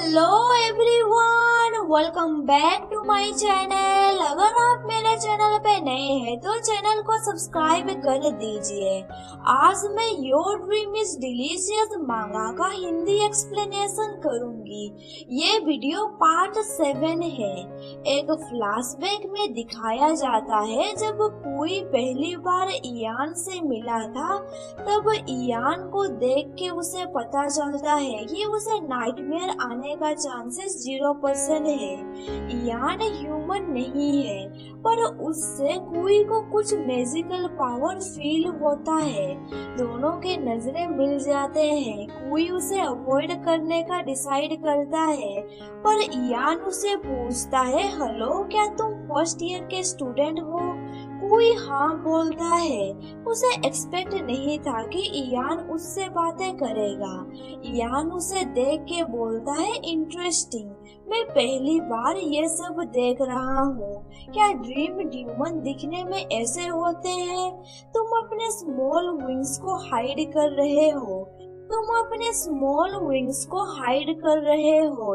Hello everyone, welcome back to my channel. अगर आप मेरे चैनल पे नए हैं तो चैनल को सब्सक्राइब कर दीजिए। आज मैं योर ड्रीम इज डिलीशियस मांगा का हिंदी एक्सप्लेनेशन करूंगी। ये वीडियो पार्ट 7 है। एक फ्लैशबैक में दिखाया जाता है जब कोई पहली बार इयान से मिला था, तब इयान को देख के उसे पता चलता है कि उसे नाइटमेयर आने का चांसेस 0% है। इयान ह्यूमन नहीं है, पर उससे कुई को कुछ मैजिकल पावर फील होता है। दोनों के नजरें मिल जाते हैं। कुई उसे अवॉइड करने का डिसाइड करता है, पर इयान उसे पूछता है, हेलो, क्या तुम फर्स्ट ईयर के स्टूडेंट हो? कोई हाँ बोलता है। उसे एक्सपेक्ट नहीं था कि इयान उससे बातें करेगा। इयान उसे देख के बोलता है, इंटरेस्टिंग, मैं पहली बार ये सब देख रहा हूँ। क्या ड्रीम ह्यूमन दिखने में ऐसे होते हैं? तुम अपने स्मॉल विंग्स को हाइड कर रहे हो।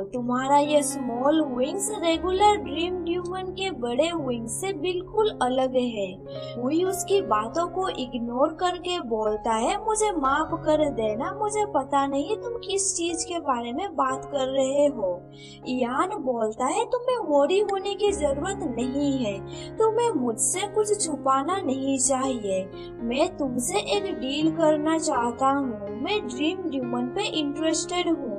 तुम्हारा ये small wings regular dream human के बड़े विंग्स से बिल्कुल अलग है। कोई उसकी बातों को इग्नोर करके बोलता है, मुझे माफ कर देना, मुझे पता नहीं तुम किस चीज के बारे में बात कर रहे हो। इयान बोलता है, तुम्हें वरी होने की जरूरत नहीं है, तुम्हें मुझसे कुछ छुपाना नहीं चाहिए। मैं तुमसे एक डील करना चाहता हूँ। मैं ड्रीम ह्यूमन पे इंटरेस्टेड हूँ।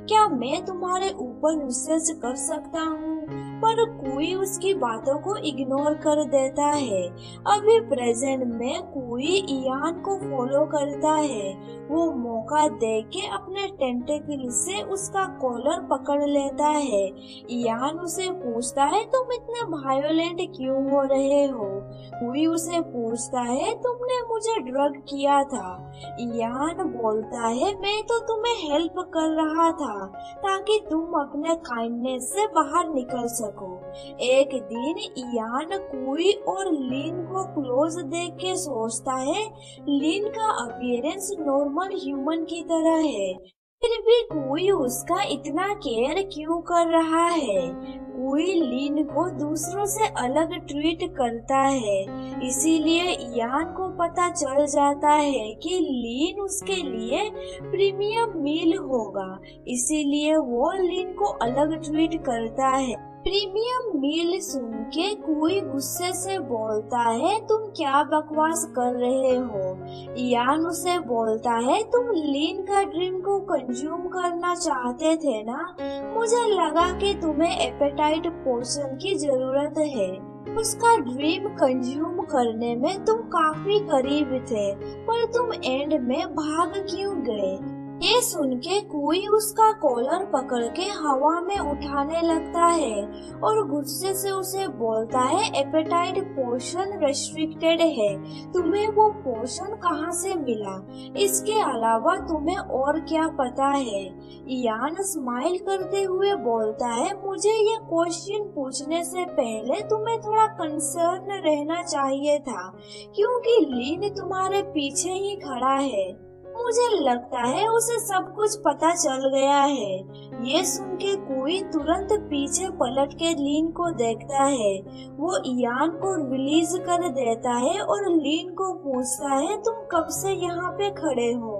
क्या मैं तुम्हारे ऊपर रिसर्च कर सकता हूँ? पर कोई उसकी बातों को इग्नोर कर देता है। अभी प्रेजेंट में कोई इयान को फॉलो करता है। वो मौका देख के अपने टेंटेकल से उसका कॉलर पकड़ लेता है। इयान उसे पूछता है, तुम इतने वायोलेंट क्यों हो रहे हो? कोई उसे पूछता है, तुमने मुझे ड्रग किया था। इयान बोलता है, मैं तो तुम्हें हेल्प कर रहा था ताकि तुम अपने काइंडनेस से बाहर निकल सको। एक दिन इयान कुई और लिन को क्लोज देख के सोचता है, लिन का अपीयरेंस नॉर्मल ह्यूमन की तरह है, फिर भी कोई उसका इतना केयर क्यों कर रहा है? कोई लिन को दूसरों से अलग ट्रीट करता है, इसीलिए इयान को पता चल जाता है कि लिन उसके लिए प्रीमियम मील होगा, इसीलिए वो लिन को अलग ट्रीट करता है। प्रीमियम मील सुन के कोई गुस्से से बोलता है, तुम क्या बकवास कर रहे हो? इयान उसे बोलता है, तुम लिन का ड्रीम को कंज्यूम करना चाहते थे ना? मुझे लगा कि तुम्हें एपेटाइट पोर्शन की जरूरत है। उसका ड्रीम कंज्यूम करने में तुम काफी करीब थे, पर तुम एंड में भाग क्यों गए? ये सुन के कोई उसका कॉलर पकड़ के हवा में उठाने लगता है और गुस्से से उसे बोलता है, एपेटाइट पोर्शन रेस्ट्रिक्टेड है, तुम्हें वो पोर्शन कहाँ से मिला? इसके अलावा तुम्हें और क्या पता है? इयान स्माइल करते हुए बोलता है, मुझे ये क्वेश्चन पूछने से पहले तुम्हें थोड़ा कंसर्न रहना चाहिए था, क्योंकि लिन तुम्हारे पीछे ही खड़ा है। मुझे लगता है उसे सब कुछ पता चल गया है। ये सुन के कोई तुरंत पीछे पलट के लिन को देखता है। वो इयान को रिलीज कर देता है और लिन को पूछता है, तुम कब से यहाँ पे खड़े हो?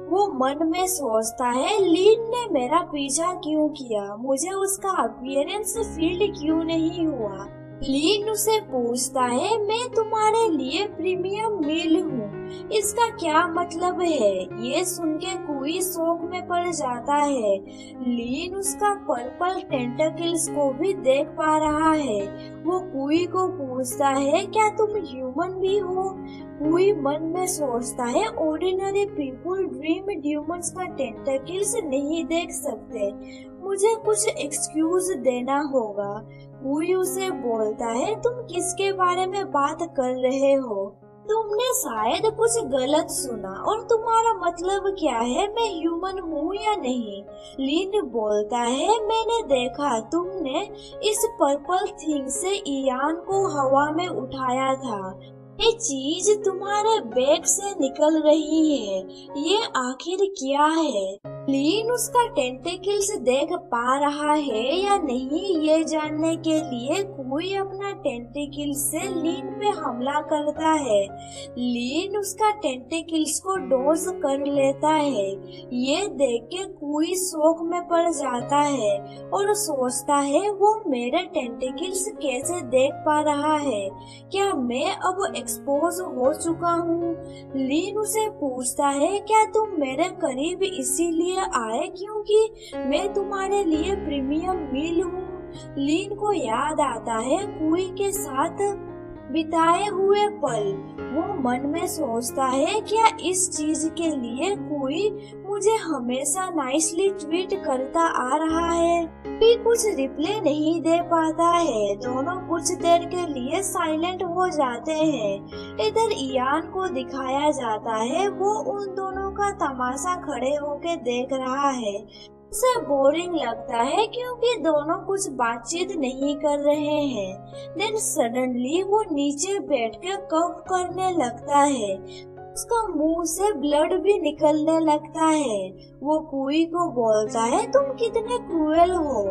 वो मन में सोचता है, लिन ने मेरा पीछा क्यों किया? मुझे उसका अपीयरेंस फील क्यों नहीं हुआ? लिन उसे पूछता है, मैं तुम्हारे लिए प्रीमियम मील हूँ, इसका क्या मतलब है? ये सुन के कोई शौक में पड़ जाता है। लिन उसका पर्पल टेंटेकल्स को भी देख पा रहा है। वो कुई को पूछता है, क्या तुम ह्यूमन भी हो? कुई मन में सोचता है, ऑर्डिनरी पीपल ड्रीम ह्यूमंस का टेंटेकल्स नहीं देख सकते, मुझे कुछ एक्सक्यूज देना होगा। कुई उसे बोलता है, तुम किसके बारे में बात कर रहे हो? तुमने शायद कुछ गलत सुना, और तुम्हारा मतलब क्या है, मैं ह्यूमन हूँ या नहीं? लिन बोलता है, मैंने देखा तुमने इस पर्पल थिंग से इयान को हवा में उठाया था। ये चीज तुम्हारे बैग से निकल रही है, ये आखिर क्या है? लीन उसका टेंटेकल्स देख पा रहा है या नहीं ये जानने के लिए कोई अपना टेंटेकल्स से लीन पे हमला करता है। लीन उसका टेंटेकल्स को डोज कर लेता है। ये देख के कोई शौक में पड़ जाता है और सोचता है वो मेरे टेंटेकल्स कैसे देख पा रहा है, क्या मैं अब एक्सपोज हो चुका हूँ। लीन उसे पूछता है क्या तुम मेरे करीब इसीलिए आए क्योंकि मैं तुम्हारे लिए प्रीमियम मील हूँ। लीन को याद आता है कुई के साथ बिताए हुए पल। वो मन में सोचता है क्या इस चीज के लिए कोई मुझे हमेशा नाइसली ट्वीट करता आ रहा है। कोई कुछ रिप्लाई नहीं दे पाता है। दोनों कुछ देर के लिए साइलेंट हो जाते हैं। इधर इयान को दिखाया जाता है वो उन दोनों का तमाशा खड़े होके देख रहा है। उसे बोरिंग लगता है क्योंकि दोनों कुछ बातचीत नहीं कर रहे हैं। देन सडनली वो नीचे बैठ के कफ करने लगता है। उसका मुंह से ब्लड भी निकलने लगता है। वो कुई को बोलता है तुम कितने क्रूएल हो।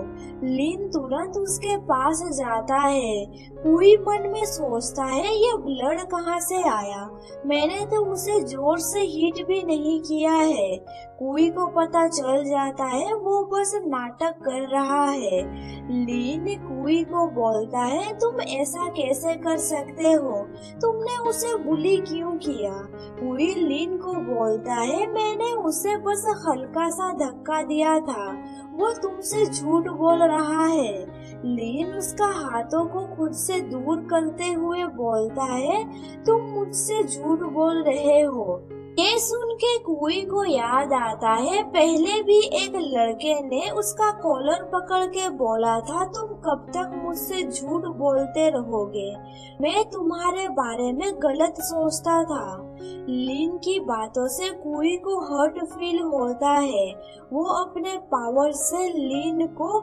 लीन तुरंत उसके पास जाता है। कुई मन में सोचता है ये ब्लड कहाँ से आया, मैंने तो उसे जोर से हिट भी नहीं किया है। कुई को पता चल जाता है वो बस नाटक कर रहा है। लीन कुई को बोलता है तुम ऐसा कैसे कर सकते हो, तुमने उसे बुली क्यों किया। कुई लीन को बोलता है मैंने उसे बस हल्का सा धक्का दिया था, वो तुमसे झूठ बोल रहा है। लीन उसका हाथों को खुद से दूर करते हुए बोलता है तुम मुझसे झूठ बोल रहे हो। ये सुन के कुई को याद आता है पहले भी एक लड़के ने उसका कॉलर पकड़ के बोला था तुम कब तक मुझसे झूठ बोलते रहोगे, मैं तुम्हारे बारे में गलत सोचता था। लीन की बातों से कुई को हर्ट फील होता है। वो अपने पावर से लीन को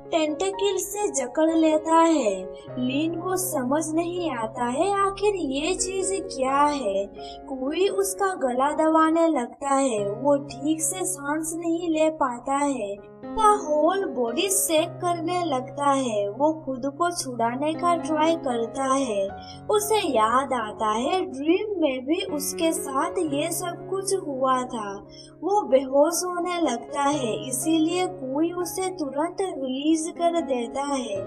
टेंटेकल से जकड़ लेता है। लीन को समझ नहीं आता है आखिर ये चीज क्या है। कोई उसका गला दबाने लगता है। वो ठीक से सांस नहीं ले पाता है। उसका होल बॉडी शेक करने लगता है। वो खुद को छुड़ाने का ट्राई करता है। उसे याद आता है ड्रीम में भी उसके साथ ये सब कुछ हुआ था। वो बेहोश होने लगता है, इसीलिए कोई उसे तुरंत रिलीज कर देता है।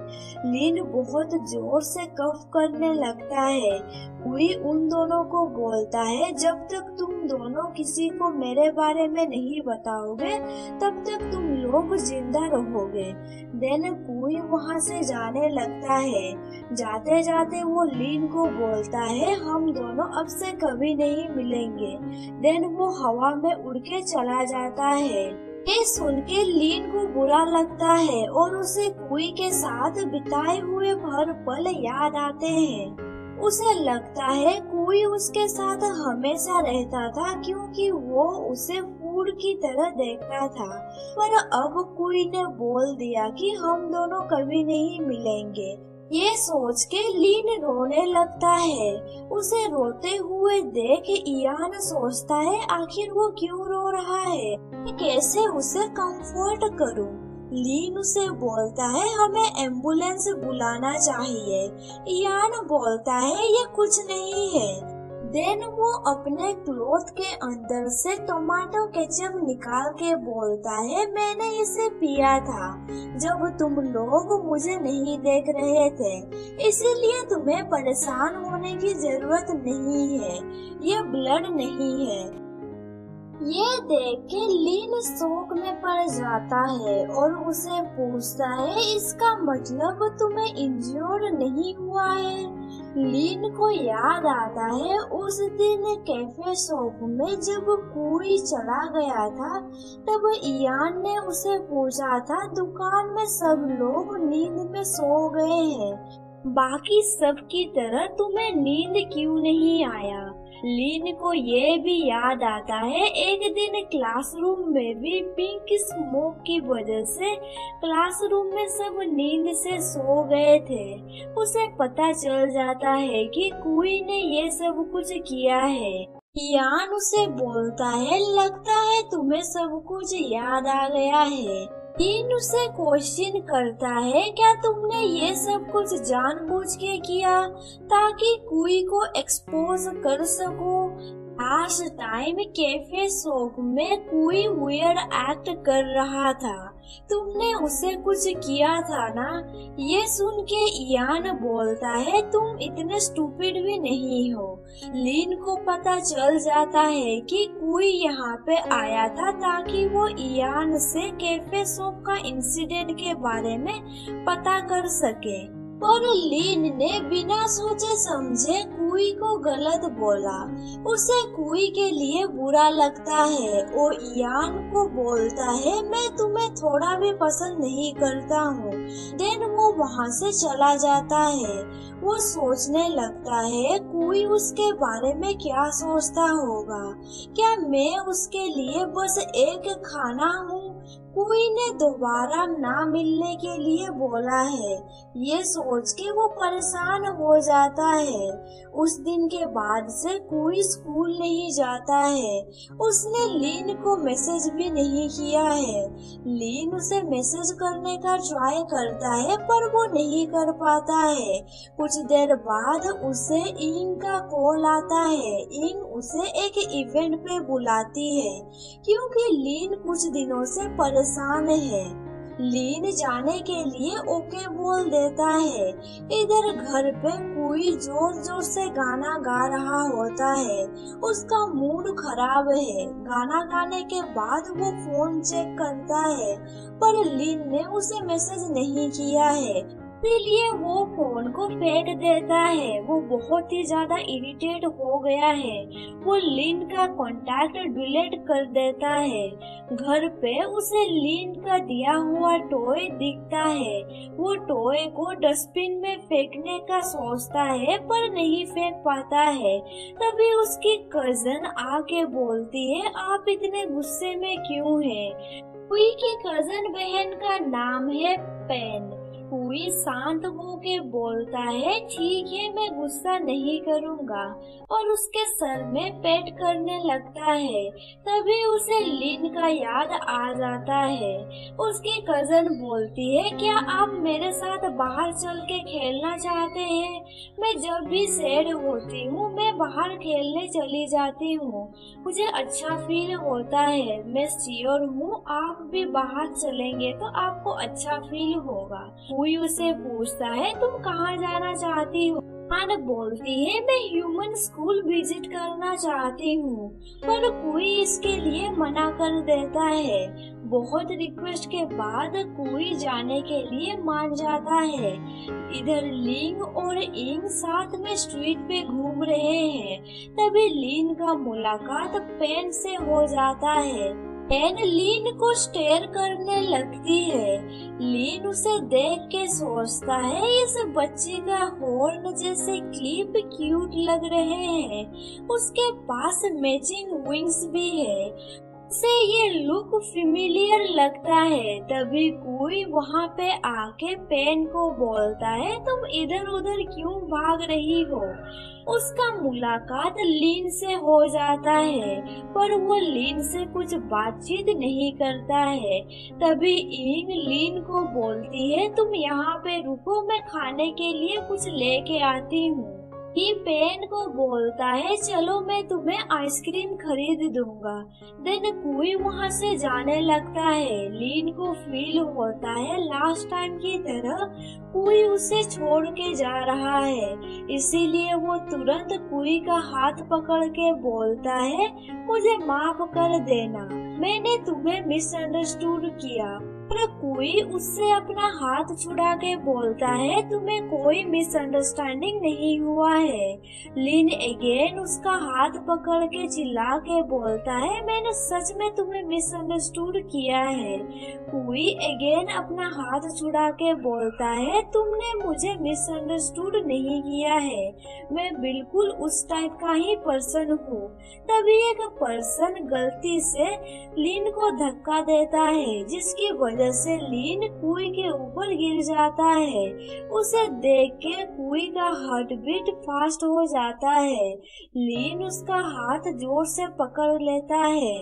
लीन बहुत जोर से कफ करने लगता है। कोई उन दोनों को बोलता है जब तक तुम दोनों किसी को मेरे बारे में नहीं बताओगे तब तक तुम लोग जिंदा रहोगे। देन कोई वहाँ से जाने लगता है। जाते जाते वो लीन को बोलता है हम दोनों अब से कभी नहीं मिलेंगे। देन वो हवा में उड़ के चला जाता है। ये सुन के लीन को बुरा लगता है और उसे कुई के साथ बिताए हुए हर पल याद आते हैं। उसे लगता है कोई उसके साथ हमेशा रहता था क्योंकि वो उसे फूड की तरह देखता था, पर अब कोई ने बोल दिया कि हम दोनों कभी नहीं मिलेंगे। ये सोच के लीन रोने लगता है। उसे रोते हुए देख इयान सोचता है आखिर वो क्यों रो रहा है, कैसे उसे कंफर्ट करूं। लीन उसे बोलता है हमें एम्बुलेंस बुलाना चाहिए। इयान बोलता है ये कुछ नहीं है। देन वो अपने क्लोथ के अंदर से टोमेटो केचप निकाल के बोलता है मैंने इसे पिया था जब तुम लोग मुझे नहीं देख रहे थे, इसीलिए तुम्हें परेशान होने की जरूरत नहीं है, ये ब्लड नहीं है। ये देख के लीन शौक में पड़ जाता है और उसे पूछता है इसका मतलब तुम्हें इंज्योर्ड नहीं हुआ है। लीन को याद आता है उस दिन कैफे शॉप में जब कोई चला गया था तब इयान ने उसे पूछा था दुकान में सब लोग नींद में सो गए हैं, बाकी सब की तरह तुम्हें नींद क्यों नहीं आया। लीन को ये भी याद आता है एक दिन क्लासरूम में भी पिंक स्मोक की वजह से क्लासरूम में सब नींद से सो गए थे। उसे पता चल जाता है कि कोई ने ये सब कुछ किया है। यान उसे बोलता है, लगता है तुम्हें सब कुछ याद आ गया है। इन उसे क्वेश्चन करता है, क्या तुमने ये सब कुछ जानबूझ के किया ताकि कुई को एक्सपोज कर सको? लास्ट टाइम कैफे शॉप में कोई वियर्ड एक्ट कर रहा था, तुमने उसे कुछ किया था ना? ये सुन के इयान बोलता है, तुम इतने स्टूपिड भी नहीं हो। लिन को पता चल जाता है कि कोई यहाँ पे आया था ताकि वो इयान से कैफे शॉप का इंसिडेंट के बारे में पता कर सके। पर लिन ने बिना सोचे समझे कुई को गलत बोला। उसे कुई के लिए बुरा लगता है और इयान को बोलता है, मैं तुम्हें थोड़ा भी पसंद नहीं करता हूँ। देन वो वहाँ से चला जाता है। वो सोचने लगता है कुई उसके बारे में क्या सोचता होगा। क्या मैं उसके लिए बस एक खाना हूँ? कुई ने दोबारा ना मिलने के लिए बोला है। ये सोच के वो परेशान हो जाता है। उस दिन के बाद से कुई स्कूल नहीं जाता है। उसने लिन को मैसेज भी नहीं किया है। लिन उसे मैसेज करने का ट्राई करता है पर वो नहीं कर पाता है। कुछ देर बाद उसे इंग का कॉल आता है। इंग उसे एक इवेंट पे बुलाती है क्योंकि लिन कुछ दिनों से परेशान है। लिन जाने के लिए ओके बोल देता है। इधर घर पे कोई जोर जोर से गाना गा रहा होता है। उसका मूड खराब है। गाना गाने के बाद वो फोन चेक करता है पर लिन ने उसे मैसेज नहीं किया है, इसलिए वो फोन को फेंक देता है। वो बहुत ही ज्यादा इरिटेट हो गया है। वो लिन का कांटेक्ट डिलीट कर देता है। घर पे उसे लिन का दिया हुआ टॉय दिखता है। वो टॉय को डस्टबिन में फेंकने का सोचता है पर नहीं फेंक पाता है। तभी उसकी कजन आके बोलती है, आप इतने गुस्से में क्यों हैं? कुई की कजन बहन का नाम है पेन। कुई शांत होके बोलता है, ठीक है मैं गुस्सा नहीं करूँगा, और उसके सर में पेट करने लगता है। तभी उसे लिन का याद आ जाता है। उसकी कजन बोलती है, क्या आप मेरे साथ बाहर चल के खेलना चाहते हैं? मैं जब भी सैड होती हूँ मैं बाहर खेलने चली जाती हूँ। मुझे अच्छा फील होता है। मैं श्योर हूँ आप भी बाहर चलेंगे तो आपको अच्छा फील होगा। कोई उसे पूछता है, तुम कहाँ जाना चाहती हो? आन बोलती है, मैं ह्यूमन स्कूल विजिट करना चाहती हूँ, पर कोई इसके लिए मना कर देता है। बहुत रिक्वेस्ट के बाद कोई जाने के लिए मान जाता है। इधर लिंग और इंग साथ में स्ट्रीट पे घूम रहे हैं। तभी लिन का मुलाकात पेन से हो जाता है। पेन लिन को स्टेयर करने लगती है। लिन उसे देख के सोचता है, इस बच्ची का हॉर्न जैसे क्लिप क्यूट लग रहे हैं। उसके पास मैचिंग विंग्स भी है। से ये लुक फेमिलियर लगता है। तभी कोई वहाँ पे आके पेन को बोलता है, तुम इधर उधर क्यों भाग रही हो? उसका मुलाकात लिन से हो जाता है पर वो लिन से कुछ बातचीत नहीं करता है। तभी इंग लिन को बोलती है, तुम यहाँ पे रुको, मैं खाने के लिए कुछ लेके आती हूँ। ही पेन को बोलता है, चलो मैं तुम्हें आइसक्रीम खरीद दूंगा। देन कोई वहाँ से जाने लगता है। लिन को फील होता है लास्ट टाइम की तरह कोई उसे छोड़ के जा रहा है। इसीलिए वो तुरंत कोई का हाथ पकड़ के बोलता है, मुझे माफ कर देना, मैंने तुम्हें मिसअंडरस्टूड किया। पर कोई उससे अपना हाथ छुड़ा के बोलता है, तुम्हें कोई मिसअंडरस्टैंडिंग नहीं हुआ है। लिन अगेन उसका हाथ पकड़ के चिल्ला के बोलता है, मैंने सच में तुम्हें मिसअंडरस्टूड किया है। कोई अगेन अपना हाथ छुड़ा के बोलता है, तुमने मुझे मिसअंडरस्टूड नहीं किया है, मैं बिल्कुल उस टाइप का ही पर्सन हूँ। तभी एक पर्सन गलती से लिन को धक्का देता है जिसकी वजह वजह से लीन कुई के ऊपर गिर जाता है। उसे देख के कुई का हार्ट बीट फास्ट हो जाता है। लीन उसका हाथ जोर से पकड़ लेता है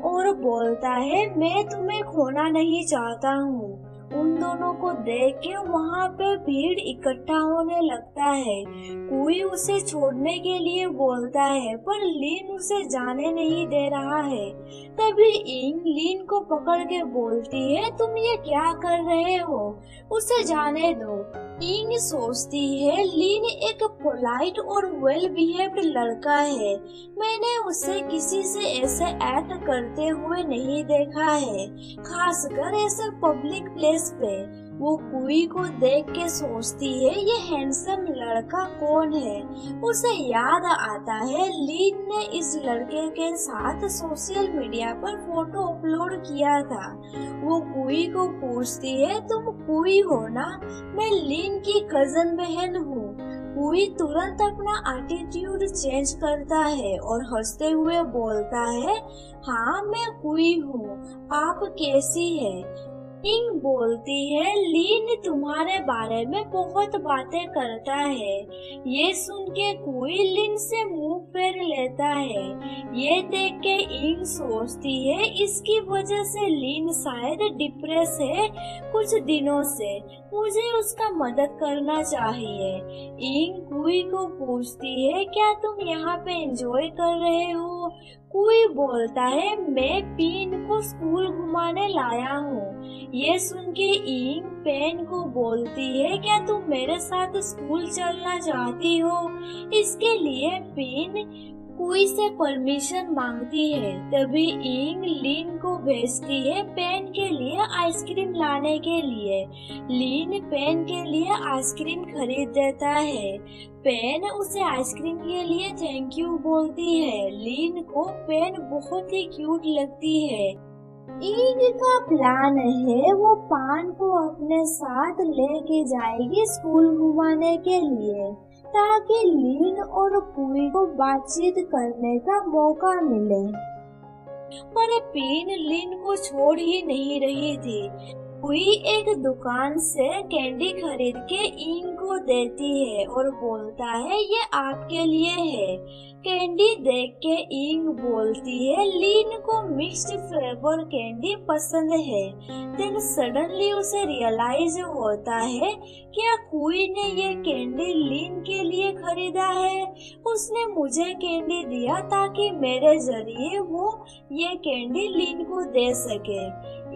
और बोलता है, मैं तुम्हें खोना नहीं चाहता हूँ। उन दोनों को देख के वहाँ पे भीड़ इकट्ठा होने लगता है। कोई उसे छोड़ने के लिए बोलता है पर लीन उसे जाने नहीं दे रहा है। तभी इंग लीन को पकड़ के बोलती है, तुम ये क्या कर रहे हो, उसे जाने दो। इंग सोचती है लीन एक पोलाइट और वेल बिहेव्ड लड़का है, मैंने उसे किसी से ऐसे एक्ट करते हुए नहीं देखा है, खासकर ऐसे पब्लिक प्लेस पे। वो कुई को देख के सोचती है ये हैंडसम लड़का कौन है। उसे याद आता है लीन ने इस लड़के के साथ सोशल मीडिया पर फोटो अपलोड किया था। वो कुई को पूछती है, तुम कुई हो ना, मैं लीन की कजन बहन हूँ। कुई तुरंत अपना एटीट्यूड चेंज करता है और हंसते हुए बोलता है, हाँ मैं कुई हूँ, आप कैसी है। इंग बोलती है, लीन तुम्हारे बारे में बहुत बातें करता है। ये सुन के कुई लीन से मुंह फेर लेता है। ये देख के इंग सोचती है इसकी वजह से लीन शायद डिप्रेस है कुछ दिनों से, मुझे उसका मदद करना चाहिए। इंग कुई को पूछती है, क्या तुम यहाँ पे एंजॉय कर रहे हो। कुई बोलता है, मैं पीन को स्कूल घुमाने लाया हूँ। ये सुन के इंग पेन को बोलती है, क्या तुम मेरे साथ स्कूल चलना चाहती हो। इसके लिए पेन कुई से परमिशन मांगती है। तभी इंग लीन को भेजती है पेन के लिए आइसक्रीम लाने के लिए। लीन पेन के लिए आइसक्रीम खरीद देता है। पेन उसे आइसक्रीम के लिए थैंक यू बोलती है। लीन को पेन बहुत ही क्यूट लगती है। इंग का प्लान है वो पान को अपने साथ लेके जाएगी स्कूल घुमाने के लिए, ताकि लीन और कुई को बातचीत करने का मौका मिले। पर पीन लीन को छोड़ ही नहीं रही थी। कुई एक दुकान से कैंडी खरीद के इंग को देती है और बोलता है, ये आपके लिए है। कैंडी देख के इंग बोलती है, लीन को मिक्स्ड फ्लेवर कैंडी पसंद है। देन सडनली उसे रियलाइज होता है क्या कुई ने ये कैंडी लीन के लिए खरीदा है। उसने मुझे कैंडी दिया ताकि मेरे जरिए वो ये कैंडी लीन को दे सके।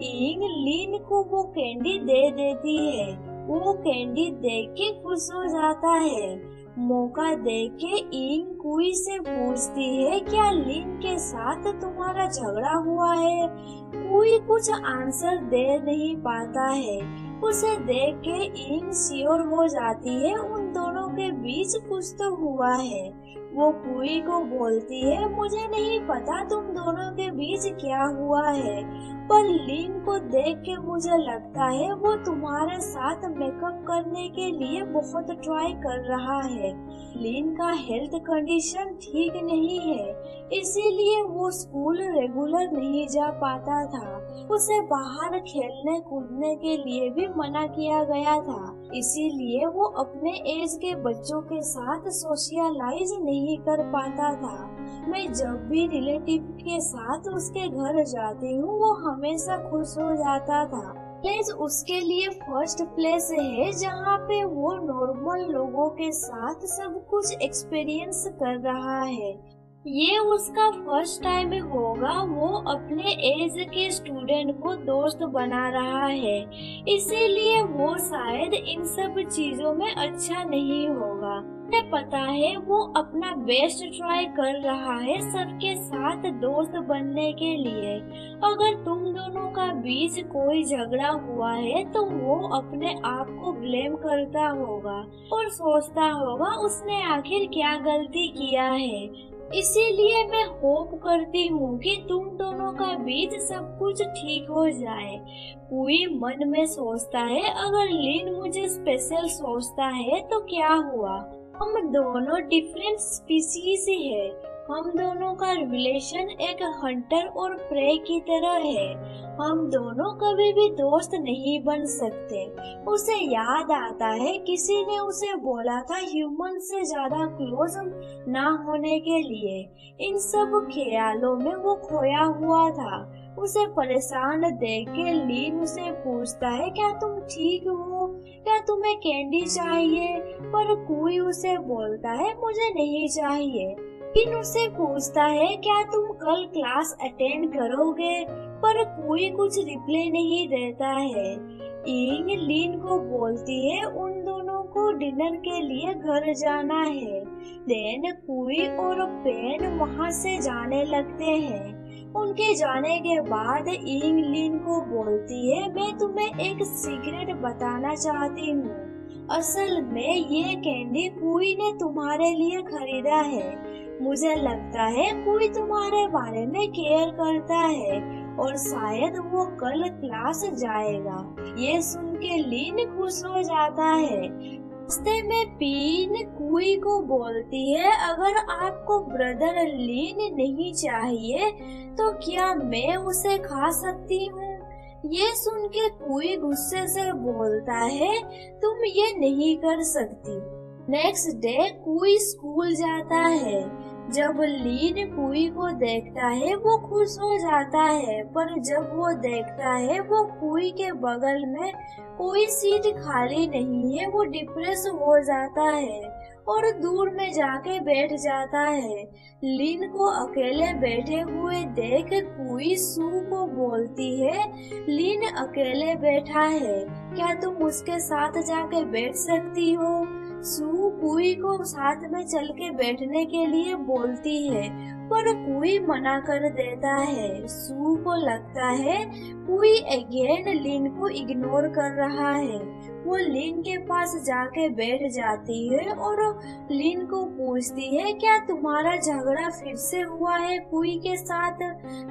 इंग लीन को वो कैंडी दे देती है। वो कैंडी देख के खुश हो जाता है। मौका देख के इंग कुई से पूछती है, क्या लीन के साथ तुम्हारा झगड़ा हुआ है। कुई कुछ आंसर दे नहीं पाता है। उसे देख के इंग श्योर हो जाती है उन दोनों के बीच कुछ तो हुआ है। वो कुई को बोलती है, मुझे नहीं पता तुम दोनों के बीच क्या हुआ है, पर लीन को देख के मुझे लगता है वो तुम्हारे साथ मेकअप करने के लिए बहुत ट्राई कर रहा है। लीन का हेल्थ कंडीशन ठीक नहीं है, इसीलिए वो स्कूल रेगुलर नहीं जा पाता था। उसे बाहर खेलने कूदने के लिए भी मना किया गया था, इसीलिए वो अपने एज के बच्चों के साथ सोशलाइज नहीं कर पाता था। मैं जब भी रिलेटिव के साथ उसके घर जाती हूँ वो हमेशा खुश हो जाता था। प्लेस उसके लिए फर्स्ट प्लेस है जहाँ पे वो नॉर्मल लोगों के साथ सब कुछ एक्सपीरियंस कर रहा है। ये उसका फर्स्ट टाइम होगा वो अपने एज के स्टूडेंट को दोस्त बना रहा है, इसीलिए वो शायद इन सब चीजों में अच्छा नहीं होगा। मुझे पता है वो अपना बेस्ट ट्राई कर रहा है सबके साथ दोस्त बनने के लिए। अगर तुम दोनों का बीच कोई झगड़ा हुआ है तो वो अपने आप को ब्लेम करता होगा और सोचता होगा उसने आखिर क्या गलती किया है। इसीलिए मैं होप करती हूँ कि तुम दोनों का बीच सब कुछ ठीक हो जाए। कोई मन में सोचता है, अगर लीन मुझे स्पेशल सोचता है तो क्या हुआ, हम दोनों डिफरेंट स्पीसीज है, हम दोनों का रिलेशन एक हंटर और प्रे की तरह है। हम दोनों कभी भी दोस्त नहीं बन सकते। उसे याद आता है किसी ने उसे बोला था ह्यूमन से ज्यादा क्लोज ना होने के लिए। इन सब ख्यालों में वो खोया हुआ था। उसे परेशान देख के लीन उसे पूछता है, क्या तुम ठीक हो? क्या तुम्हें कैंडी चाहिए? पर कोई उसे बोलता है, मुझे नहीं चाहिए। फिर उसे पूछता है, क्या तुम कल क्लास अटेंड करोगे? पर कोई कुछ रिप्लाई नहीं देता है। इंग लीन को बोलती है उन दोनों को डिनर के लिए घर जाना है। देन कुई और पेन वहाँ से जाने लगते हैं। उनके जाने के बाद इंग लीन को बोलती है, मैं तुम्हें एक सीक्रेट बताना चाहती हूँ। असल में ये कैंडी कुई ने तुम्हारे लिए खरीदा है। मुझे लगता है कोई तुम्हारे बारे में केयर करता है और शायद वो कल क्लास जाएगा। ये सुन के लीन खुश हो जाता है। रास्ते में पीन कुई को बोलती है, अगर आपको ब्रदर लीन नहीं चाहिए तो क्या मैं उसे खा सकती हूँ? ये सुन के कुई गुस्से से बोलता है, तुम ये नहीं कर सकती। नेक्स्ट डे कुई स्कूल जाता है। जब लीन कुई को देखता है वो खुश हो जाता है, पर जब वो देखता है वो कुई के बगल में कोई सीट खाली नहीं है, वो डिप्रेस हो जाता है और दूर में जाके बैठ जाता है। लीन को अकेले बैठे हुए देख कुई सू को बोलती है, लीन अकेले बैठा है, क्या तुम उसके साथ जाके बैठ सकती हो? सू कुई को साथ में चल के बैठने के लिए बोलती है, पर कुई मना कर देता है। सू को लगता है कुई अगेन लीन को इग्नोर कर रहा है। वो लीन के पास जाके बैठ जाती है और लीन को पूछती है, क्या तुम्हारा झगड़ा फिर से हुआ है कुई के साथ?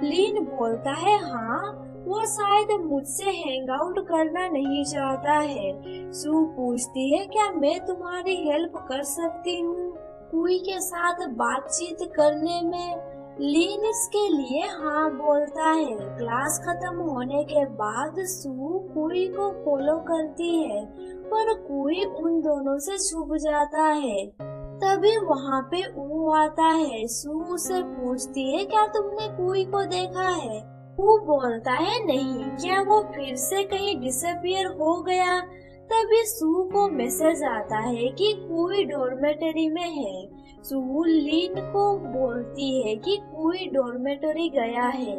लीन बोलता है, हाँ, वो शायद मुझसे हैंग आउट करना नहीं चाहता है। सू पूछती है, क्या मैं तुम्हारी हेल्प कर सकती हूँ कुई के साथ बातचीत करने में? लीन इसके लिए हाँ बोलता है। क्लास खत्म होने के बाद सू कुई को फॉलो करती है, पर कुई उन दोनों से छुप जाता है। तभी वहाँ पे ऊ आता है। सू से पूछती है, क्या तुमने कुई को देखा है? वो बोलता है, नहीं, क्या वो फिर से कहीं डिसअपियर हो गया? तभी सू को मैसेज आता है कि कोई डॉर्मेटरी में है। सू लीन को बोलती है कि कोई डॉर्मेटरी गया है,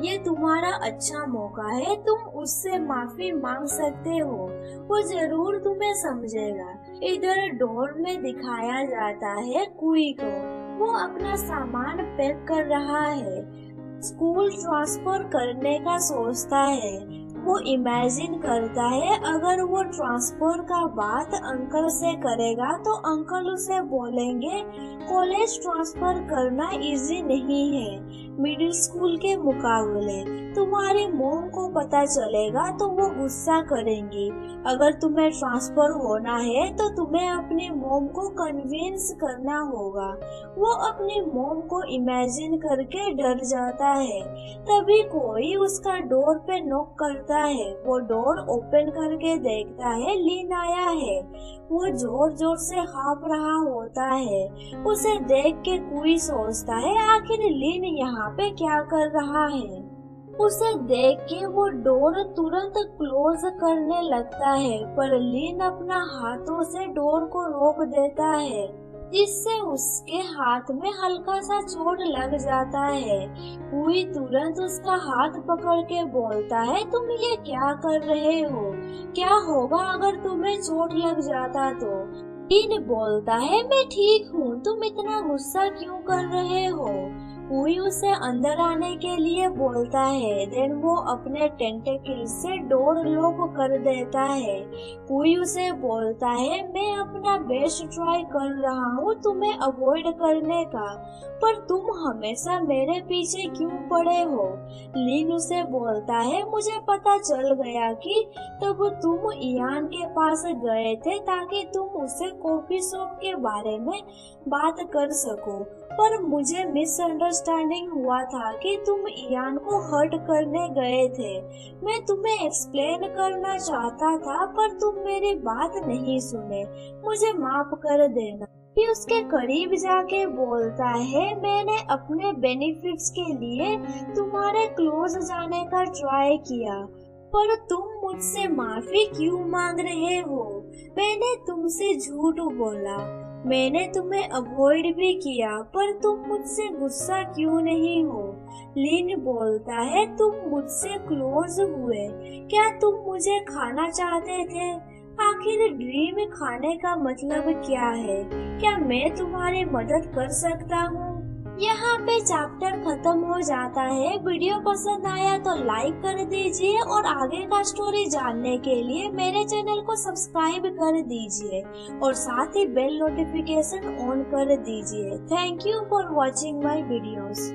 ये तुम्हारा अच्छा मौका है, तुम उससे माफी मांग सकते हो, वो जरूर तुम्हें समझेगा। इधर डोर में दिखाया जाता है कुई को, वो अपना सामान पैक कर रहा है, स्कूल ट्रांसफर करने का सोचता है। वो इमेजिन करता है अगर वो ट्रांसफर का बात अंकल से करेगा तो अंकल उसे बोलेंगे कॉलेज ट्रांसफर करना इजी नहीं है मिडिल स्कूल के मुकाबले। तुम्हारी मॉम को पता चलेगा तो वो गुस्सा करेंगी। अगर तुम्हें ट्रांसफर होना है तो तुम्हें अपनी मॉम को कन्विंस करना होगा। वो अपनी मॉम को इमेजिन करके डर जाता है। तभी कोई उसका डोर पे नॉक करता है। वो डोर ओपन करके देखता है लीन आया है। वो जोर जोर से हाँफ रहा होता है। उसे देख के कोई सोचता है आखिर लीन यहाँ पे क्या कर रहा है। उसे देख के वो डोर तुरंत क्लोज करने लगता है, पर लीन अपना हाथों से डोर को रोक देता है, जिससे उसके हाथ में हल्का सा चोट लग जाता है। कोई तुरंत उसका हाथ पकड़ के बोलता है, तुम ये क्या कर रहे हो? क्या होगा अगर तुम्हें चोट लग जाता तो? लीन बोलता है, मैं ठीक हूँ, तुम इतना गुस्सा क्यों कर रहे हो? कोई उसे अंदर आने के लिए बोलता है। देन वो अपने टेंटेकल से डोर लॉक कर देता है। कोई उसे बोलता है, मैं अपना बेस्ट ट्राई कर रहा हूँ तुम्हें अवॉइड करने का, पर तुम हमेशा मेरे पीछे क्यों पड़े हो? लीन उसे बोलता है, मुझे पता चल गया कि तब तुम इयान के पास गए थे ताकि तुम उससे कॉफी शॉप के बारे में बात कर सको। पर मुझे मिसअंडरस्टैंडिंग हुआ था कि तुम इयान को हर्ट करने गए थे। मैं तुम्हें एक्सप्लेन करना चाहता था पर तुम मेरी बात नहीं सुने। मुझे माफ कर देना। फिर उसके करीब जाके बोलता है, मैंने अपने बेनिफिट्स के लिए तुम्हारे क्लोज जाने का ट्राई किया, पर तुम मुझसे माफी क्यों मांग रहे हो? मैंने तुमसे झूठ बोला, मैंने तुम्हें अवॉइड भी किया, पर तुम मुझसे गुस्सा क्यों नहीं हो? लिन बोलता है, तुम मुझसे क्लोज हुए, क्या तुम मुझे खाना चाहते थे? आखिर ड्रीम खाने का मतलब क्या है? क्या मैं तुम्हारी मदद कर सकता हूँ? यहाँ पे चैप्टर खत्म हो जाता है। वीडियो पसंद आया तो लाइक कर दीजिए और आगे का स्टोरी जानने के लिए मेरे चैनल को सब्सक्राइब कर दीजिए और साथ ही बेल नोटिफिकेशन ऑन कर दीजिए। Thank you for watching my videos.